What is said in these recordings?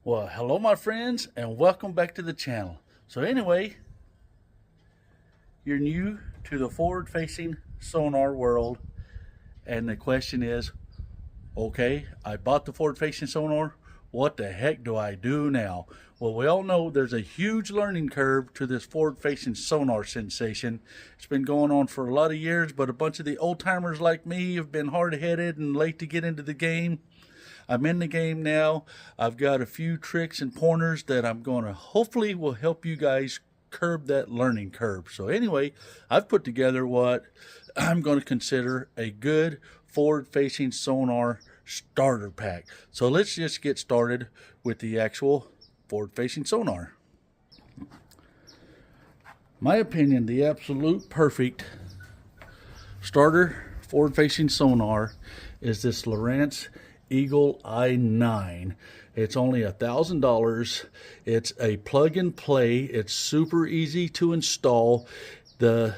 Well, hello my friends and welcome back to the channel. So anyway, you're new to the forward-facing sonar world, and the question is, okay, I bought the forward-facing sonar, what the heck do I do now? Well, we all know there's a huge learning curve to this forward-facing sonar sensation. It's been going on for a lot of years, but a bunch of the old-timers like me have been hard-headed and late to get into the game. I'm in the game now. I've got a few tricks and pointers that I'm going to hopefully will help you guys curb that learning curve. So anyway, I've put together what I'm going to consider a good forward-facing sonar starter pack. So let's just get started with the actual forward-facing sonar. My opinion, the absolute perfect starter forward-facing sonar is this Lowrance Eagle i9. It's only $1,000. It's a plug and play. It's super easy to install. All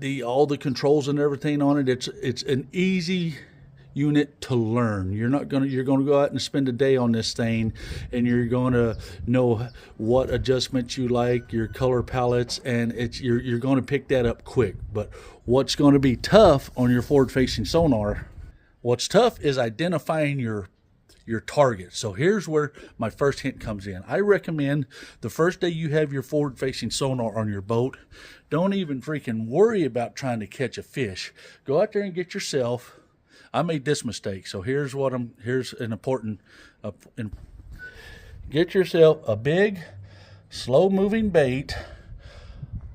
the controls and everything on it. It's an easy unit to learn. You're gonna go out and spend a day on this thing, and you're gonna know what adjustments you like, your color palettes, and you're gonna pick that up quick. But what's going to be tough on your forward-facing sonar? What's tough is identifying your target. So here's where my first hint comes in. I recommend the first day you have your forward-facing sonar on your boat, don't even freaking worry about trying to catch a fish. Go out there and get yourself, I made this mistake, so here's an important, get yourself a big, slow-moving bait,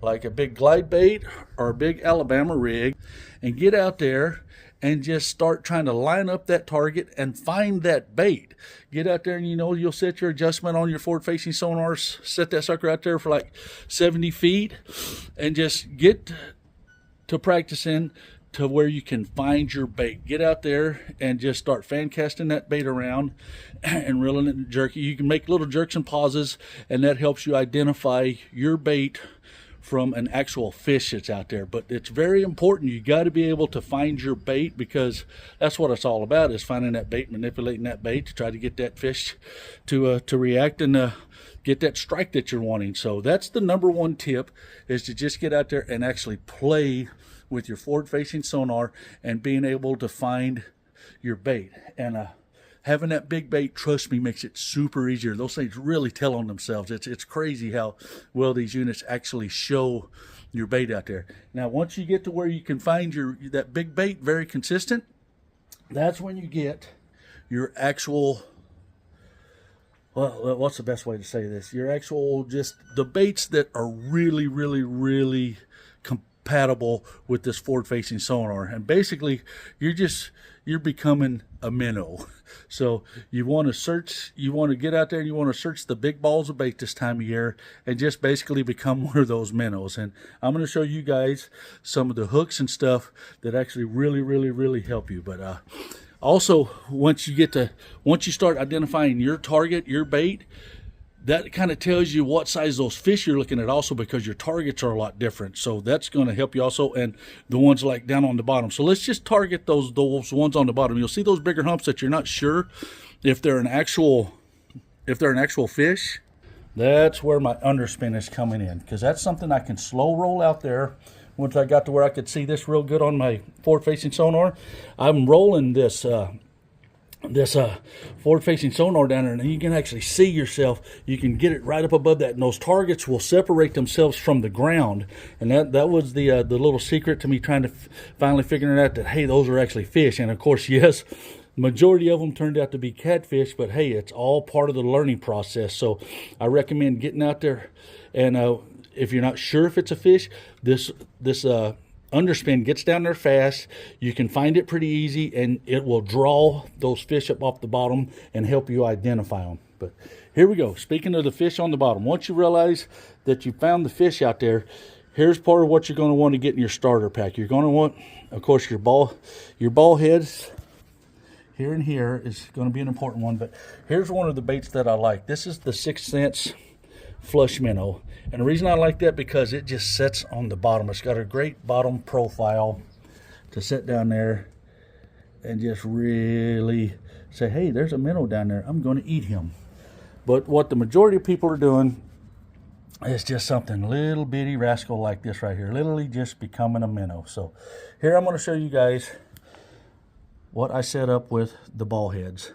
like a big glide bait or a big Alabama rig, and get out there and just start trying to line up that target and find that bait. Get out there and you'll set your adjustment on your forward-facing sonars, set that sucker out there for like 70 feet, and just get to practicing to where you can find your bait. Get out there and just start fan casting that bait around and reeling it and jerky. You can make little jerks and pauses, and that helps you identify your bait from an actual fish that's out there. But it's very important. You got to be able to find your bait, because that's what it's all about, is finding that bait, manipulating that bait to try to get that fish to react and get that strike that you're wanting. So that's the number one tip, is to just get out there and actually play with your forward-facing sonar and being able to find your bait. And having that big bait, trust me, makes it super easier. Those things really tell on themselves. It's crazy how well these units actually show your bait out there. Now, once you get to where you can find that big bait very consistent, that's when you get your actual, well, what's the best way to say this? Your actual, just the baits that are really, really, really compatible with this forward-facing sonar. And basically, you're becoming a minnow. So you want to get out there and you want to search the big balls of bait this time of year and just basically become one of those minnows. And I'm going to show you guys some of the hooks and stuff that actually really, really, really help you. But also, once you start identifying your target, your bait, that kind of tells you what size those fish you're looking at also, because your targets are a lot different. So that's going to help you also, and the ones like down on the bottom. So let's just target those ones on the bottom. You'll see those bigger humps that you're not sure if they're an actual fish. That's where my underspin is coming in, because that's something I can slow roll out there. Once I got to where I could see this real good on my forward-facing sonar, I'm rolling this forward-facing sonar down there, and you can actually see yourself. You can get it right up above that, and those targets will separate themselves from the ground. And that was the little secret to me trying to finally figuring out that, hey, those are actually fish. And of course, yes, majority of them turned out to be catfish, but hey, it's all part of the learning process. So I recommend getting out there, and if you're not sure if it's a fish, this underspin gets down there fast. You can find it pretty easy, and it will draw those fish up off the bottom and help you identify them. But here we go. Speaking of the fish on the bottom, once you realize that you found the fish out there, here's part of what you're going to want to get in your starter pack. You're going to want, of course, your ball heads. Here and here is going to be an important one, but here's one of the baits that I like. This is the 6th Sense flush minnow. And the reason I like that, because it just sets on the bottom. It's got a great bottom profile to sit down there and just really say, hey, there's a minnow down there, I'm going to eat him. But what the majority of people are doing is just something little bitty rascal like this right here, literally just becoming a minnow. So here I'm going to show you guys what I set up with the ball heads.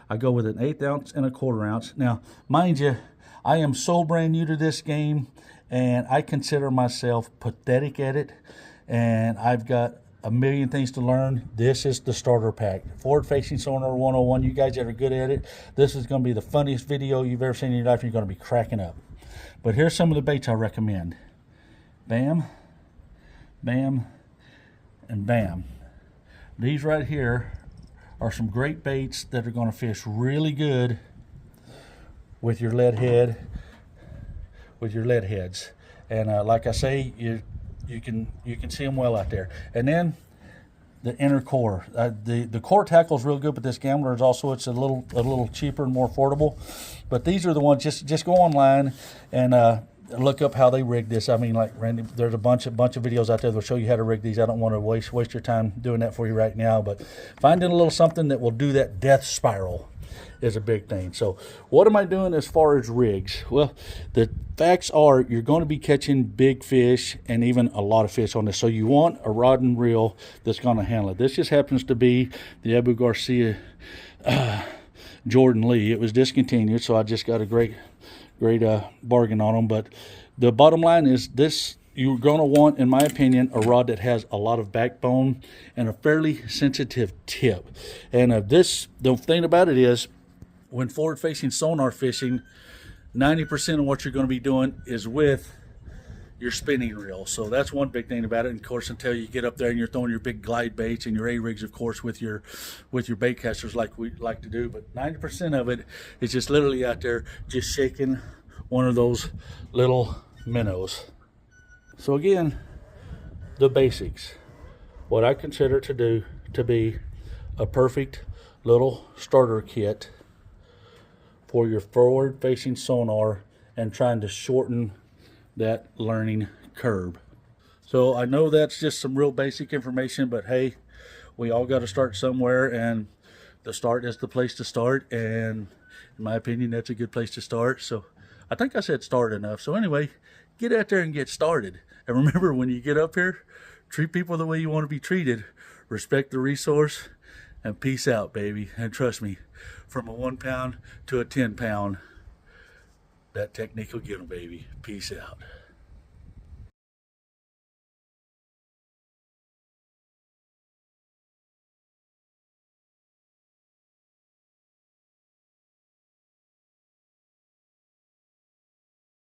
I go with an 1/8 ounce and a 1/4 ounce. Now, mind you, I am so brand new to this game, and I consider myself pathetic at it, and I've got a million things to learn. This is the starter pack. Forward Facing Sonar 101. You guys that are good at it, this is going to be the funniest video you've ever seen in your life. You're going to be cracking up. But here's some of the baits I recommend. Bam, bam, and bam. These right here are some great baits that are going to fish really good with your lead head, with your lead heads. And like I say, you can see them well out there. And then the inner core. The core tackle is real good, but this Gambler is also, it's a little cheaper and more affordable. But these are the ones. Just go online and look up how they rig this. I mean, like Randy, there's a bunch of videos out there that will show you how to rig these. I don't want to waste your time doing that for you right now, but finding a little something that will do that death spiral is a big thing. So what am I doing as far as rigs? Well, the facts are you're going to be catching big fish and even a lot of fish on this. So you want a rod and reel that's going to handle it. This just happens to be the Abu Garcia Jordan Lee. It was discontinued, so I just got a great bargain on them. But the bottom line is this: you're going to want, in my opinion, a rod that has a lot of backbone and a fairly sensitive tip. And the thing about it is, when forward facing sonar fishing, 90% of what you're going to be doing is with your spinning reel. So that's one big thing about it. And of course, until you get up there and you're throwing your big glide baits and your A-rigs, of course, with your bait casters like we like to do. But 90% of it is just literally out there just shaking one of those little minnows. So again, the basics. What I consider to be a perfect little starter kit for your forward facing sonar and trying to shorten that learning curve. So I know that's just some real basic information, but hey, we all got to start somewhere, and the start is the place to start, and in my opinion, that's a good place to start. So I think I said start enough. So anyway, get out there and get started. And remember, when you get up here, treat people the way you want to be treated, respect the resource, and peace out, baby. And trust me, from a 1 pound to a 10 pound, that technique will get them, baby. Peace out.